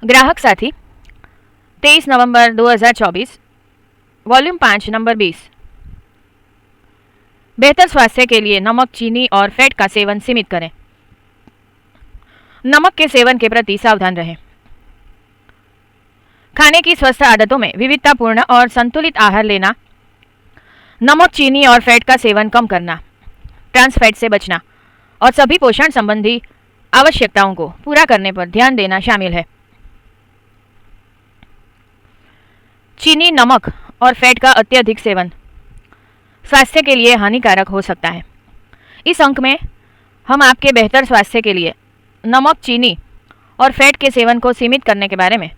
ग्राहक साथी 23 नवंबर 2024, volume 5 number 20। बेहतर स्वास्थ्य के लिए नमक, चीनी और फैट का सेवन सीमित करें। नमक के सेवन के प्रति सावधान रहें। खाने की स्वस्थ आदतों में विविधतापूर्ण और संतुलित आहार लेना, नमक, चीनी और फैट का सेवन कम करना, ट्रांस फैट से बचना और सभी पोषण संबंधी आवश्यकताओं को पूरा करने पर ध्यान देना शामिल है। चीनी, नमक और फैट का अत्यधिक सेवन स्वास्थ्य के लिए हानिकारक हो सकता है। इस अंक में हम आपके बेहतर स्वास्थ्य के लिए नमक, चीनी और फैट के सेवन को सीमित करने के बारे में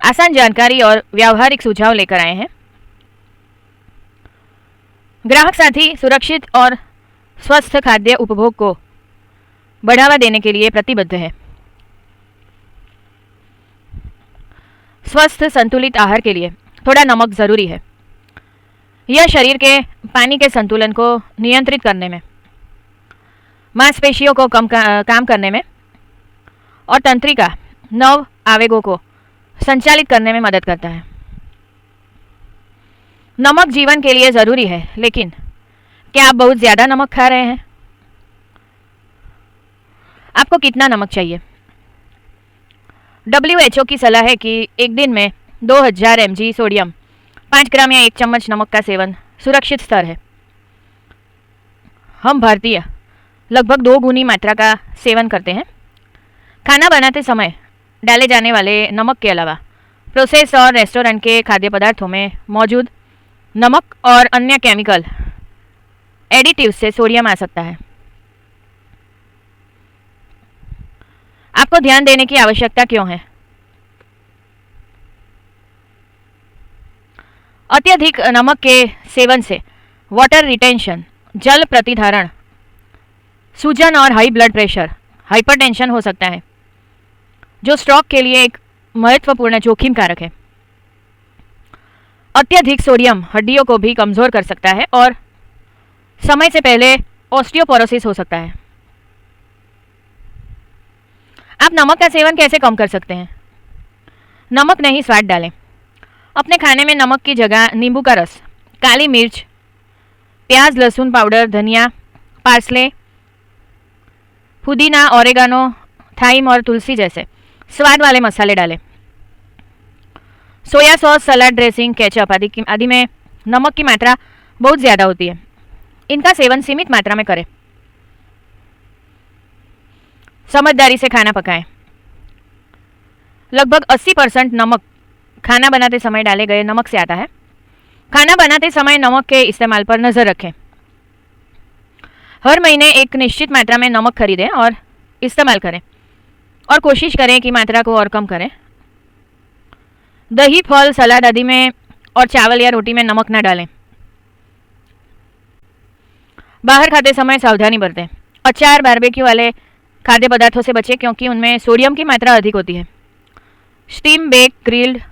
आसान जानकारी और व्यावहारिक सुझाव लेकर आए हैं। ग्राहक साथी सुरक्षित और स्वस्थ खाद्य उपभोग को बढ़ावा देने के लिए प्रतिबद्ध है। स्वस्थ संतुलित आहार के लिए थोड़ा नमक जरूरी है। यह शरीर के पानी के संतुलन को नियंत्रित करने में, मांसपेशियों को काम करने में और तंत्रिका नव आवेगों को संचालित करने में मदद करता है। नमक जीवन के लिए जरूरी है, लेकिन क्या आप बहुत ज़्यादा नमक खा रहे हैं? आपको कितना नमक चाहिए? WHO की सलाह है कि एक दिन में 2000 mg सोडियम, 5 ग्राम या 1 चम्मच नमक का सेवन सुरक्षित स्तर है। हम भारतीय लगभग 2 गुनी मात्रा का सेवन करते हैं। खाना बनाते समय डाले जाने वाले नमक के अलावा प्रोसेस और रेस्टोरेंट के खाद्य पदार्थों में मौजूद नमक और अन्य केमिकल एडिटिव्स से सोडियम आ सकता है। आपको ध्यान देने की आवश्यकता क्यों है? अत्यधिक नमक के सेवन से वाटर रिटेंशन, जल प्रतिधारण, सूजन और हाई ब्लड प्रेशर, हाइपरटेंशन हो सकता है, जो स्ट्रोक के लिए एक महत्वपूर्ण जोखिम कारक है। अत्यधिक सोडियम हड्डियों को भी कमजोर कर सकता है और समय से पहले ऑस्टियोपोरोसिस हो सकता है। आप नमक का सेवन कैसे कम कर सकते हैं? नमक नहीं, स्वाद डालें। अपने खाने में नमक की जगह नींबू का रस, काली मिर्च, प्याज, लहसुन पाउडर, धनिया, पार्सले, पुदीना, ओरेगानो, थाइम और तुलसी जैसे स्वाद वाले मसाले डालें। सोया सॉस, सलाद ड्रेसिंग, केचप आदि में नमक की मात्रा बहुत ज़्यादा होती है। इनका सेवन सीमित मात्रा में करें। समझदारी से खाना पकाएं। लगभग 80% नमक खाना बनाते समय डाले गए नमक से आता है। खाना बनाते समय नमक के इस्तेमाल पर नज़र रखें। हर महीने एक निश्चित मात्रा में नमक खरीदें और इस्तेमाल करें, और कोशिश करें कि मात्रा को और कम करें। दही, फल, सलाद आदि में और चावल या रोटी में नमक न डालें। बाहर खाते समय सावधानी बरतें। अचार, बारबेक्यू वाले खाद्य पदार्थों से बचें क्योंकि उनमें सोडियम की मात्रा अधिक होती है। स्टीम, बेक, ग्रिल्ड,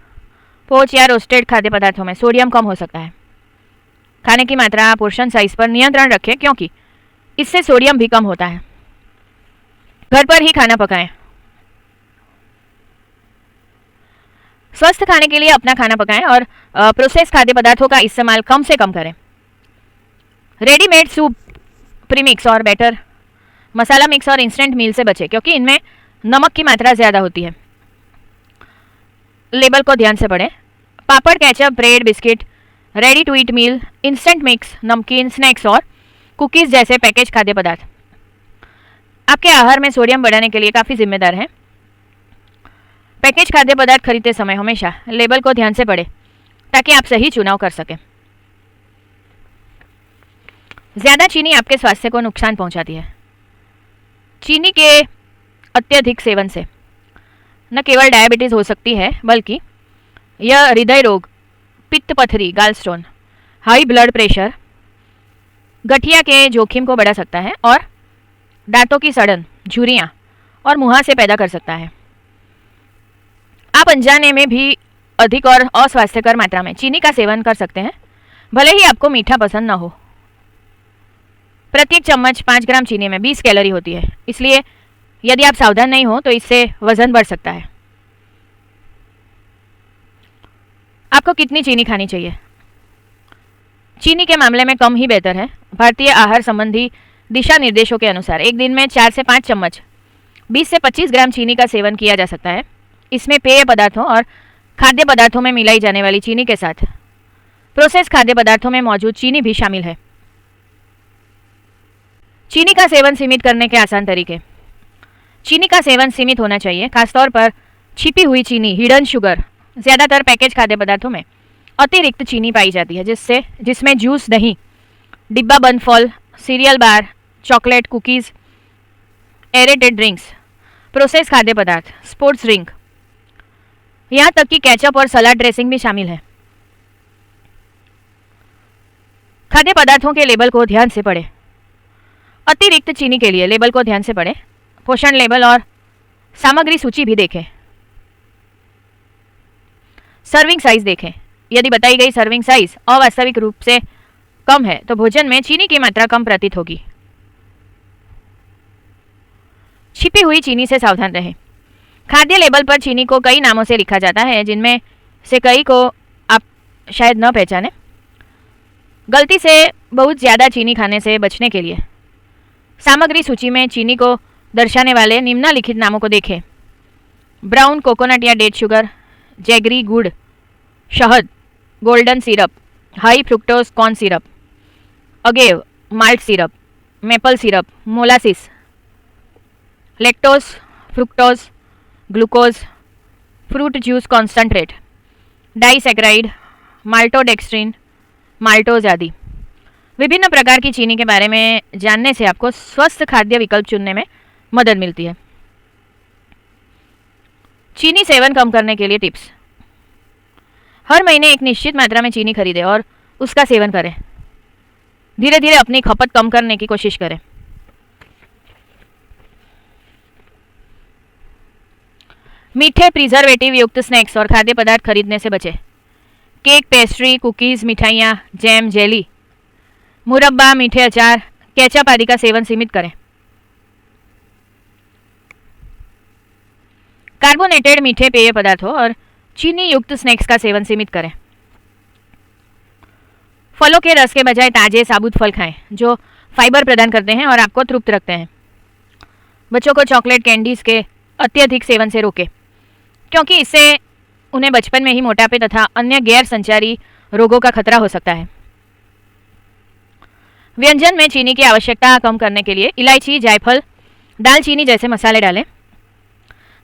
पोच या रोस्टेड खाद्य पदार्थों में सोडियम कम हो सकता है। खाने की मात्रा, पोर्शन साइज पर नियंत्रण रखें क्योंकि इससे सोडियम भी कम होता है। घर पर ही खाना पकाएं। स्वस्थ खाने के लिए अपना खाना पकाएं और प्रोसेस खाद्य पदार्थों का इस्तेमाल कम से कम करें। रेडीमेड सूप, प्रीमिक्स और बैटर, मसाला मिक्स और इंस्टेंट मील से बचें क्योंकि इनमें नमक की मात्रा ज़्यादा होती है। लेबल को ध्यान से पढ़ें। Papad, ketchup, bread, biscuit, ready to eat meal, instant mix, namkeen, snacks और कुकीज़ जैसे पैकेज खाद्य पदार्थ आपके आहार में सोडियम बढ़ाने के लिए काफ़ी जिम्मेदार हैं। पैकेज खाद्य पदार्थ खरीदते समय हमेशा लेबल को ध्यान से पढ़ें ताकि आप सही चुनाव कर सकें। ज़्यादा चीनी आपके स्वास्थ्य को नुकसान पहुंचाती है। चीनी के अत्यधिक सेवन से न केवल डायबिटीज़ हो सकती है, बल्कि यह हृदय रोग, पित्त पथरी, गालस्टोन, हाई ब्लड प्रेशर, गठिया के जोखिम को बढ़ा सकता है और दांतों की सड़न, झुर्रियाँ और मुहासे पैदा कर सकता है। आप अनजाने में भी अधिक और अस्वास्थ्यकर मात्रा में चीनी का सेवन कर सकते हैं, भले ही आपको मीठा पसंद न हो। प्रत्येक चम्मच 5 ग्राम चीनी में 20 कैलोरी होती है, इसलिए यदि आप सावधान नहीं हो तो इससे वजन बढ़ सकता है। आपको कितनी चीनी खानी चाहिए? चीनी के मामले में कम ही बेहतर है। भारतीय आहार संबंधी दिशा निर्देशों के अनुसार एक दिन में 4 से 5 चम्मच 20 से 25 ग्राम चीनी का सेवन किया जा सकता है। इसमें पेय पदार्थों और खाद्य पदार्थों में मिलाई जाने वाली चीनी के साथ प्रोसेस खाद्य पदार्थों में मौजूद चीनी भी शामिल है। चीनी का सेवन सीमित करने के आसान तरीके। चीनी का सेवन सीमित होना चाहिए, खासतौर पर छिपी हुई चीनी, हिडन शुगर। ज़्यादातर पैकेज खाद्य पदार्थों में अतिरिक्त चीनी पाई जाती है, जिसमें जूस, दही, डिब्बा बंद फल, cereal bar, chocolate, cookies, aerated drinks, process खाद्य पदार्थ, स्पोर्ट्स ड्रिंक, यहाँ तक कि केचप और सलाद ड्रेसिंग भी शामिल है। खाद्य पदार्थों के लेबल को ध्यान से पढ़ें। अतिरिक्त चीनी के लिए लेबल को ध्यान से पढ़ें। पोषण लेबल और सामग्री सूची भी देखें। सर्विंग साइज देखें। यदि बताई गई सर्विंग साइज अवास्तविक रूप से कम है तो भोजन में चीनी की मात्रा कम प्रतीत होगी। छिपी हुई चीनी से सावधान रहें। खाद्य लेबल पर चीनी को कई नामों से लिखा जाता है, जिनमें से कई को आप शायद न पहचानें। गलती से बहुत ज़्यादा चीनी खाने से बचने के लिए सामग्री सूची में चीनी को दर्शाने वाले निम्नलिखित नामों को देखें। ब्राउन कोकोनट या डेट शुगर, जैगरी गुड़, शहद, golden syrup, high fructose corn syrup, agave malt syrup, maple syrup, molasses, lactose, fructose, glucose, fruit juice concentrate, disaccharide, maltodextrin, maltose आदि। विभिन्न प्रकार की चीनी के बारे में जानने से आपको स्वस्थ खाद्य विकल्प चुनने में मदद मिलती है। चीनी सेवन कम करने के लिए टिप्स। हर महीने एक निश्चित मात्रा में चीनी खरीदें और उसका सेवन करें। धीरे धीरे अपनी खपत कम करने की कोशिश करें। मीठे प्रिजर्वेटिव युक्त स्नैक्स और खाद्य पदार्थ खरीदने से बचें। केक, पेस्ट्री, कुकीज़, मिठाइयाँ, जैम, जेली, मुरब्बा, मीठे अचार, केचप आदि का सेवन सीमित करें। कार्बोनेटेड मीठे पेय पदार्थों और चीनी युक्त स्नैक्स का सेवन सीमित करें। फलों के रस के बजाय ताजे साबुत फल खाएं, जो फाइबर प्रदान करते हैं और आपको तृप्त रखते हैं। बच्चों को चॉकलेट, कैंडीज के अत्यधिक सेवन से रोकें, क्योंकि इससे उन्हें बचपन में ही मोटापे तथा अन्य गैर संचारी रोगों का खतरा हो सकता है। व्यंजन में चीनी की आवश्यकता कम करने के लिए इलायची, जायफल, दालचीनी जैसे मसाले डालें।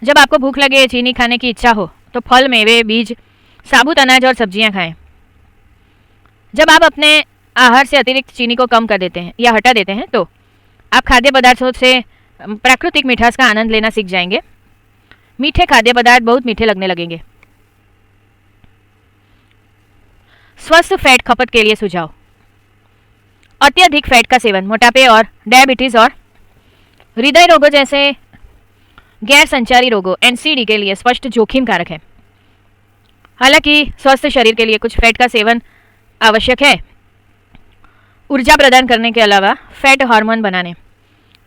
जब आपको भूख लगे, चीनी खाने की इच्छा हो, तो फल, मेवे, बीज, साबुत अनाज और सब्जियां खाएं। जब आप अपने आहार से अतिरिक्त चीनी को कम कर देते हैं या हटा देते हैं, तो आप खाद्य पदार्थों से प्राकृतिक मिठास का आनंद लेना सीख जाएंगे। मीठे खाद्य पदार्थ बहुत मीठे लगने लगेंगे। स्वस्थ फैट खपत के लिए सुझाव। अत्यधिक फैट का सेवन मोटापे और डायबिटीज और हृदय रोगों जैसे गैर संचारी रोगों एनसीडी के लिए स्पष्ट जोखिम कारक है। हालांकि स्वस्थ शरीर के लिए कुछ फैट का सेवन आवश्यक है। ऊर्जा प्रदान करने के अलावा फैट हार्मोन बनाने,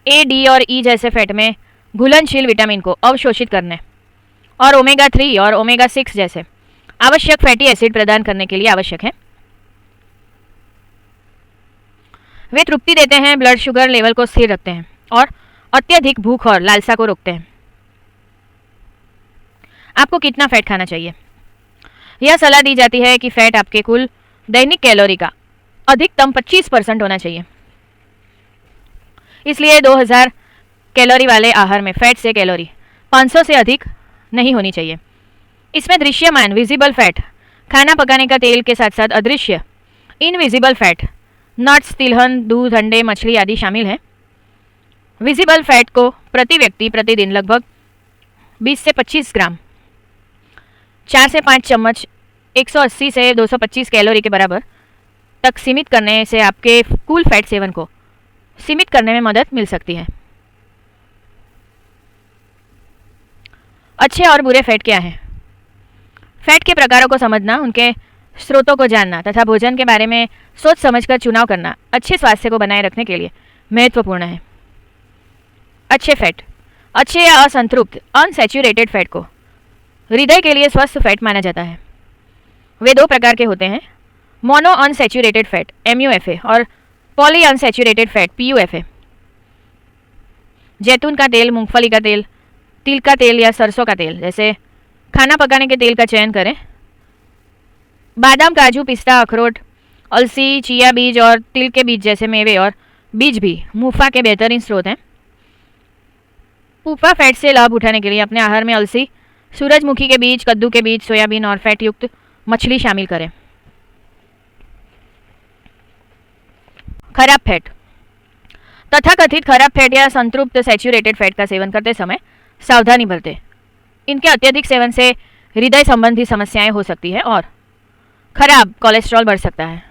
ए, डी और ई जैसे फैट में घुलनशील विटामिन को अवशोषित करने और ओमेगा 3 और ओमेगा 6 जैसे आवश्यक फैटी एसिड प्रदान करने के लिए आवश्यक है। वे तृप्ति देते हैं, ब्लड शुगर लेवल को स्थिर रखते हैं और अत्यधिक भूख और लालसा को रोकते हैं। आपको कितना फैट खाना चाहिए? यह सलाह दी जाती है कि फैट आपके कुल दैनिक कैलोरी का अधिकतम 25% होना चाहिए। इसलिए 2000 कैलोरी वाले आहार में फैट से कैलोरी 500 से अधिक नहीं होनी चाहिए। इसमें दृश्यमान विजिबल फैट, खाना पकाने का तेल के साथ साथ अदृश्य इनविजिबल फैट, नट्स, तिलहन, दूध, अंडे, मछली आदि शामिल हैं। विजिबल फैट को प्रति व्यक्ति प्रतिदिन लगभग 20 से 25 ग्राम, 4 से 5 चम्मच, 180 से 225 कैलोरी के बराबर तक सीमित करने से आपके कुल फैट सेवन को सीमित करने में मदद मिल सकती है। अच्छे और बुरे फैट क्या हैं? फैट के प्रकारों को समझना, उनके स्रोतों को जानना तथा भोजन के बारे में सोच समझकर चुनाव करना अच्छे स्वास्थ्य को बनाए रखने के लिए महत्वपूर्ण है। अच्छे फैट, अच्छे या असंतृप्त अनसैचुरेटेड फैट को हृदय के लिए स्वस्थ फैट माना जाता है। वे दो प्रकार के होते हैं, मोनो अनसैचुरेटेड फैट MUFA और पॉली अनसैचुरेटेड फैट PUFA। जैतून का तेल, मूंगफली का तेल, तिल का तेल या सरसों का तेल जैसे खाना पकाने के तेल का चयन करें। बादाम, काजू, पिस्ता, अखरोट, अलसी, चिया बीज और तिल के बीज जैसे मेवे और बीज भी मुफा के बेहतरीन स्रोत हैं। पूफा फैट से लाभ उठाने के लिए अपने आहार में अलसी, सूरजमुखी के बीज, कद्दू के बीज, सोयाबीन और फैट युक्त मछली शामिल करें। खराब फैट। तथाकथित खराब फैट या संतृप्त सैचुरेटेड फैट का सेवन करते समय सावधानी बरतें। इनके अत्यधिक सेवन से हृदय संबंधी समस्याएं हो सकती है और खराब कोलेस्ट्रॉल बढ़ सकता है।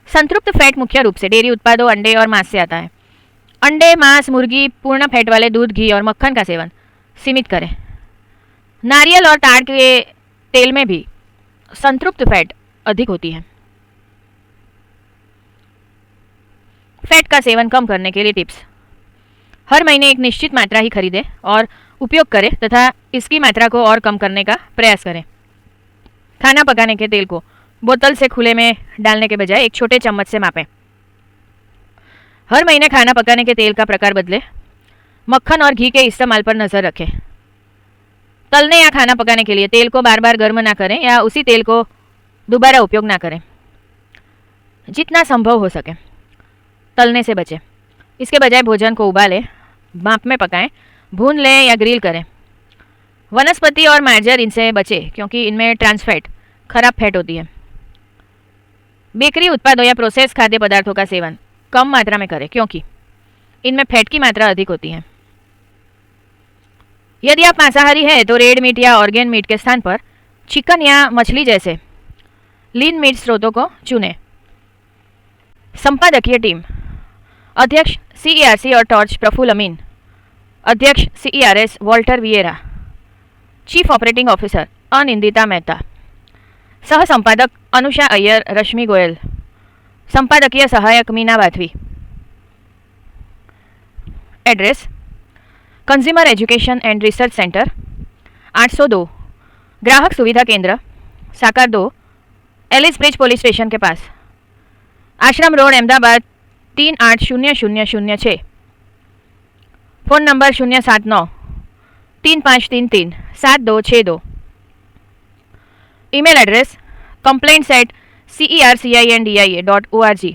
संतृप्त फैट मुख्य रूप से डेयरी उत्पादों, अंडे और मांस से आता है। अंडे, मांस, मुर्गी, पूर्ण फैट वाले दूध, घी और मक्खन का सेवन सीमित करें। नारियल और ताड़ के तेल में भी संतृप्त फैट अधिक होती है। फैट का सेवन कम करने के लिए टिप्स। हर महीने एक निश्चित मात्रा ही खरीदें और उपयोग करें तथा इसकी मात्रा को और कम करने का प्रयास करें। खाना पकाने के तेल को बोतल से खुले में डालने के बजाय एक छोटे चम्मच से मापें। हर महीने खाना पकाने के तेल का प्रकार बदलें। मक्खन और घी के इस्तेमाल पर नज़र रखें। तलने या खाना पकाने के लिए तेल को बार बार गर्म ना करें या उसी तेल को दोबारा उपयोग ना करें। जितना संभव हो सके तलने से बचें। इसके बजाय भोजन को उबालें, भाप में पकाएं, भून लें या ग्रिल करें। वनस्पति और मार्जरीन से बचें क्योंकि इनमें ट्रांसफैट, खराब फैट होती है। बेकरी उत्पादों या प्रोसेस खाद्य पदार्थों का सेवन कम मात्रा में करें क्योंकि इनमें फैट की मात्रा अधिक होती है। यदि आप मांसाहारी हैं तो रेड मीट या ऑर्गेन मीट के स्थान पर चिकन या मछली जैसे लीन मीट स्रोतों को चुनें। संपादकीय टीम: अध्यक्ष CERC और टॉर्च प्रफुल्ल अमीन, अध्यक्ष CERS Walter Vieira, chief operating officer Anindita Mehta, सह संपादक अनुषा अय्यर, रश्मि गोयल, संपादकीय सहायक Meena Bathvi. Address: consumer education and research centre, 802 ग्राहक सुविधा केंद्र, साकार 2, एलिस ब्रिज पुलिस स्टेशन के पास, Ashram road, Ahmedabad 380006। Phone number 079-3533-7262। Email address complaints@cercindia.org।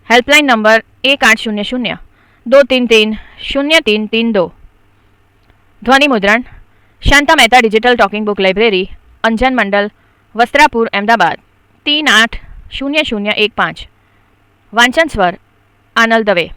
Helpline number 1800-233-0332। ध्वनि मुद्रण Shanta Mehta digital talking book library, Anjan Mandal, Vastrapur, Ahmedabad 380015। वांचन स्वर आनल दवे।